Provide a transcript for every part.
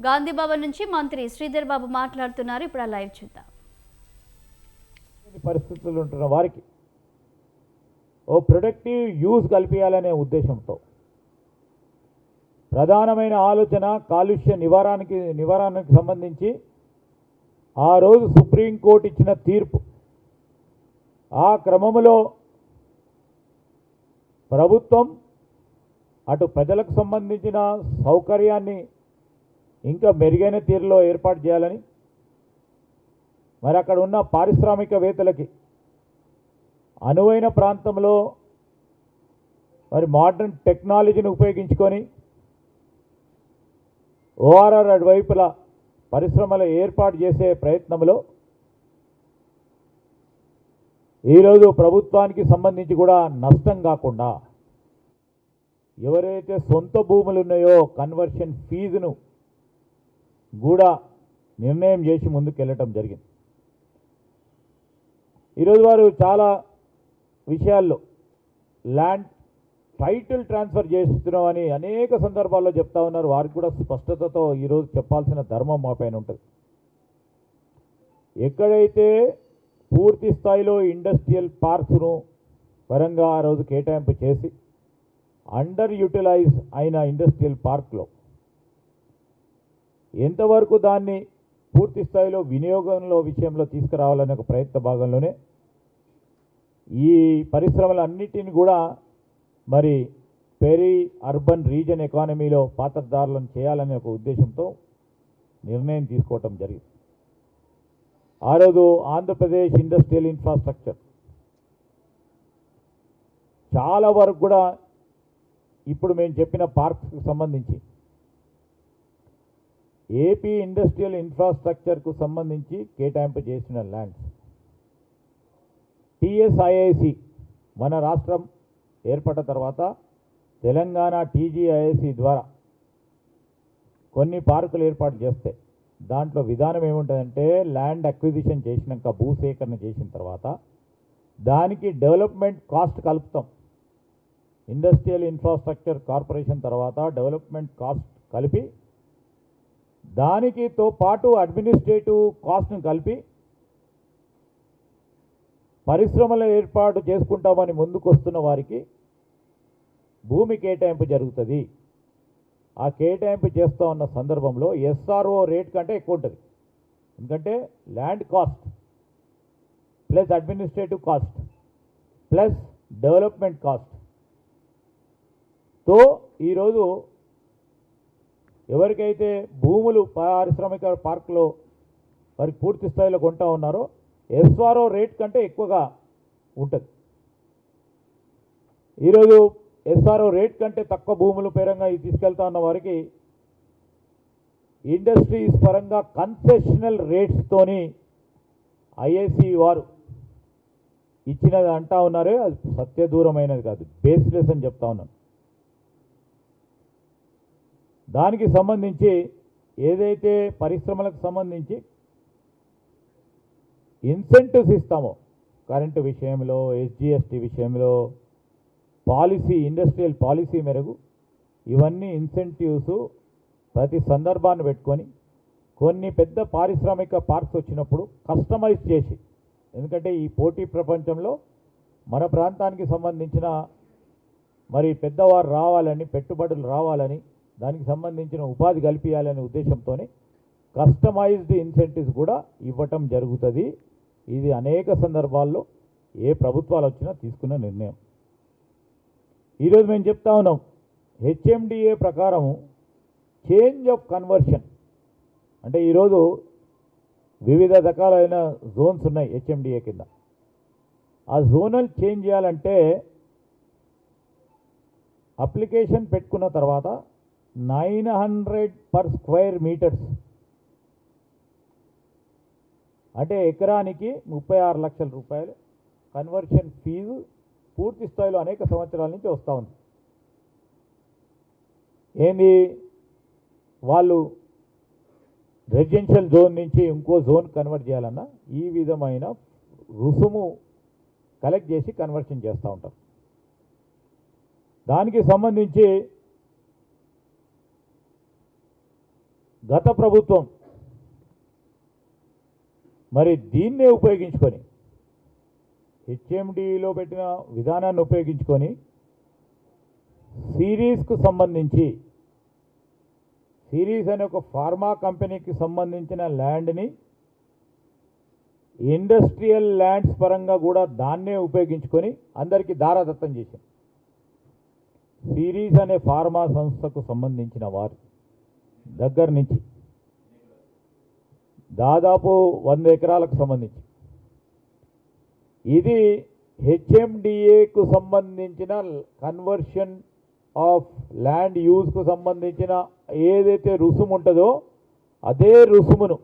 గాంధీ భవన్ నుంచి మంత్రి శ్రీధర్ బాబు మాట్లాడుతున్నారు. ఇప్పుడు ఆ లైవ్ చూద్దాం. పరిస్థితులు ఉంటున్న వారికి ఓ ప్రొడక్టివ్ యూజ్ కల్పించాలనే ఉద్దేశంతో ప్రధానమైన ఆలోచన కాలుష్య నివారణకు సంబంధించి ఆ రోజు సుప్రీంకోర్టు ఇచ్చిన తీర్పు, ఆ క్రమంలో ప్రభుత్వం అటు ప్రజలకు సంబంధించిన సౌకర్యాన్ని ఇంకా మెరుగైన తీరులో ఏర్పాటు చేయాలని, మరి అక్కడ ఉన్న పారిశ్రామికవేత్తలకి అనువైన ప్రాంతంలో మరి మోడర్న్ టెక్నాలజీని ఉపయోగించుకొని ఓఆర్ఆర్ అటువైపుల పరిశ్రమలు ఏర్పాటు చేసే ప్రయత్నంలో ఈరోజు ప్రభుత్వానికి సంబంధించి కూడా నష్టం కాకుండా ఎవరైతే సొంత భూములు ఉన్నాయో కన్వర్షన్ ఫీజును కూడా నిర్ణయం చేసి ముందుకెళ్ళటం జరిగింది. ఈరోజు వారు చాలా విషయాల్లో ల్యాండ్ టైటిల్ ట్రాన్స్ఫర్ చేస్తున్నామని అనేక సందర్భాల్లో చెప్తా ఉన్నారు. వారికి కూడా స్పష్టతతో ఈరోజు చెప్పాల్సిన ధర్మం మా పైన ఉంటుంది. ఎక్కడైతే పూర్తి స్థాయిలో ఇండస్ట్రియల్ పార్క్స్ను పరంగా ఆ రోజు కేటాయింపు చేసి అండర్ యూటిలైజ్ అయిన ఇండస్ట్రియల్ పార్క్లో ఎంతవరకు దాన్ని పూర్తి స్థాయిలో వినియోగంలో విషయంలో తీసుకురావాలనే ఒక ప్రయత్న భాగంలోనే ఈ పరిశ్రమలన్నిటిని కూడా మరి పెరీ అర్బన్ రీజన్ ఎకానమీలో పాత్రదారులను చేయాలనే ఒక ఉద్దేశంతో నిర్ణయం తీసుకోవటం జరిగింది. ఆ రోజు ఆంధ్రప్రదేశ్ ఇండస్ట్రియల్ ఇన్ఫ్రాస్ట్రక్చర్ చాలా వరకు కూడా ఇప్పుడు మేము చెప్పిన పార్క్స్కి సంబంధించి ఏపీ ఇండస్ట్రియల్ ఇన్ఫ్రాస్ట్రక్చర్కు సంబంధించి కేటాయింపు చేసిన ల్యాండ్స్ టీఎస్ఐఐసి మన రాష్ట్రం ఏర్పడ్డ తర్వాత తెలంగాణ టీజీఐఐసి ద్వారా కొన్ని పార్కులు ఏర్పాటు చేస్తే దాంట్లో విధానం ఏముంటుందంటే ల్యాండ్ అక్విజిషన్ చేసినాక భూసేకరణ చేసిన తర్వాత దానికి డెవలప్మెంట్ కాస్ట్ కలుపుతాం. ఇండస్ట్రియల్ ఇన్ఫ్రాస్ట్రక్చర్ కార్పొరేషన్ తర్వాత డెవలప్మెంట్ కాస్ట్ కలిపి దానికితో పాటు అడ్మినిస్ట్రేటివ్ కాస్ట్ను కలిపి పరిశ్రమల ఏర్పాటు చేసుకుంటామని ముందుకొస్తున్న వారికి భూమి కేటాయింపు జరుగుతుంది. ఆ కేటాయింపు చేస్తూ ఉన్న సందర్భంలో ఎస్ఆర్ఓ రేట్ కంటే ఎక్కువ ఉంటుంది. ఎందుకంటే land cost plus administrative cost plus development కాస్ట్తో ఈరోజు ఎవరికైతే భూములు పారిశ్రామిక పార్కులో వారికి పూర్తి స్థాయిలో కొంటా ఉన్నారో ఎస్ఆర్ఓ రేట్ కంటే ఎక్కువగా ఉంటుంది. ఈరోజు ఎస్ఆర్ఓ రేట్ కంటే తక్కువ భూములు పరంగా తీసుకెళ్తా ఉన్న వారికి ఇండస్ట్రీస్ పరంగా కన్సెషనల్ రేట్స్తోని ఐఏసీ వారు ఇచ్చినది అంటా ఉన్నారే, అది సత్యదూరమైనది కాదు, బేస్లెస్ అని చెప్తా ఉన్నాను. దానికి సంబంధించి ఏదైతే పరిశ్రమలకు సంబంధించి ఇన్సెంటివ్స్ ఇస్తామో కరెంటు విషయంలో, ఎస్జిఎస్టీ విషయంలో, పాలసీ ఇండస్ట్రియల్ పాలసీ మేరకు ఇవన్నీ ఇన్సెంటివ్స్ ప్రతి సందర్భాన్ని పెట్టుకొని కొన్ని పెద్ద పారిశ్రామిక పార్క్స్ వచ్చినప్పుడు కస్టమైజ్ చేసి, ఎందుకంటే ఈ పోటీ ప్రపంచంలో మన ప్రాంతానికి సంబంధించిన మరి పెద్దవారు రావాలని, పెట్టుబడులు రావాలని, దానికి సంబంధించిన ఉపాధి కల్పించాలనే ఉద్దేశంతో కస్టమైజ్డ్ ఇన్సెంటివ్స్ కూడా ఇవ్వటం జరుగుతుంది. ఇది అనేక సందర్భాల్లో ఏ ప్రభుత్వాలు వచ్చినా తీసుకున్న నిర్ణయం. ఈరోజు మేము చెప్తా ఉన్నాం, హెచ్ఎండిఏ ప్రకారము చేంజ్ ఆఫ్ కన్వర్షన్ అంటే ఈరోజు వివిధ రకాలైన జోన్స్ ఉన్నాయి హెచ్ఎండిఏ కింద. ఆ జోనల్ చేంజ్ చేయాలంటే అప్లికేషన్ పెట్టుకున్న తర్వాత 900 పర్ స్క్వేర్ మీటర్స్ అంటే ఎకరానికి 36 లక్షల రూపాయలు కన్వర్షన్ ఫీజు పూర్తి స్థాయిలో అనేక సంవత్సరాల నుంచి వస్తూ ఉంది. ఏంది వాళ్ళు రెసిడెన్షియల్ జోన్ నుంచి ఇంకో జోన్ కన్వర్ట్ చేయాలన్నా ఈ విధమైన రుసుము కలెక్ట్ చేసి కన్వర్షన్ చేస్తూ ఉంటారు. దానికి సంబంధించి గత ప్రభుత్వం మరి దీన్నే ఉపయోగించుకొని హెచ్ఎండిలో పెట్టిన విధానాన్ని ఉపయోగించుకొని సిరీస్కు సంబంధించి సిరీస్ అనే ఒక ఫార్మా కంపెనీకి సంబంధించిన ల్యాండ్ని ఇండస్ట్రియల్ ల్యాండ్స్ పరంగా కూడా దాన్నే ఉపయోగించుకొని అందరికీ దారాదత్తం చేశాం. సిరీస్ అనే ఫార్మా సంస్థకు సంబంధించిన వారి దగ్గర నుంచి దాదాపు 100 ఎకరాలకు సంబంధించి ఇది హెచ్ఎండిఏకు సంబంధించిన కన్వర్షన్ ఆఫ్ ల్యాండ్ యూజ్కు సంబంధించిన ఏదైతే రుసుము ఉంటుందో అదే రుసుమును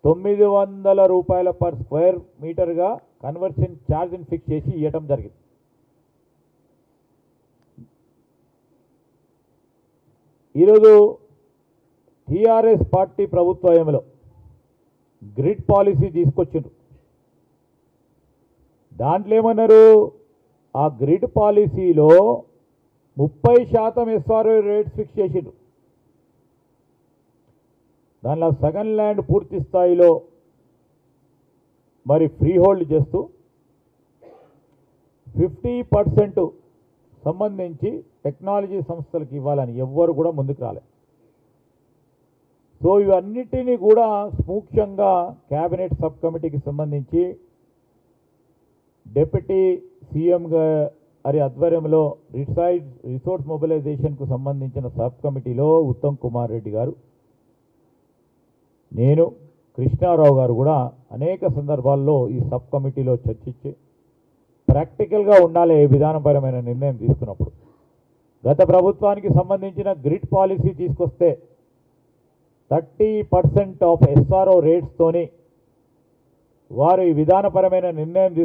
900 రూపాయల పర్ స్క్వేర్ మీటర్గా కన్వర్షన్ ఛార్జ్ని ఫిక్స్ చేసి ఇవ్వటం జరిగింది. ఈరోజు టీఆర్ఎస్ పార్టీ ప్రభుత్వంలో గ్రిడ్ పాలసీ తీసుకొచ్చిండ్రు. దాంట్లో ఏమన్నారు, ఆ గ్రిడ్ పాలసీలో 30% ఎస్ఆర్ఓ రేట్స్ ఫిక్స్ చేసిండ్రు. దానిలో సగం ల్యాండ్ పూర్తి స్థాయిలో మరి ఫ్రీ హోల్డ్ చేస్తూ 50% సంబంధించి టెక్నాలజీ సంస్థలకు ఇవ్వాలని ఎవ్వరు కూడా ముందుకు రాలేదు. సో ఇవన్నిటినీ కూడా సూక్ష్మంగా క్యాబినెట్ సబ్ కమిటీకి సంబంధించి డిప్యూటీ సీఎం గారి ఆధ్వర్యంలో రిసోర్స్ మొబిలైజేషన్కు సంబంధించిన సబ్ కమిటీలో ఉత్తమ్ కుమార్ రెడ్డి గారు, నేను, కృష్ణారావు గారు కూడా అనేక సందర్భాల్లో ఈ సబ్ కమిటీలో చర్చించి ప్రాక్టికల్గా ఉండాలి ఏ విధానపరమైన నిర్ణయం తీసుకున్నప్పుడు. గత ప్రభుత్వానికి సంబంధించిన గ్రిడ్ పాలసీ తీసుకొస్తే 30% ఆఫ్ ఎస్ఆర్ఓ రేట్స్తోని వారు ఈ విధానపరమైన నిర్ణయం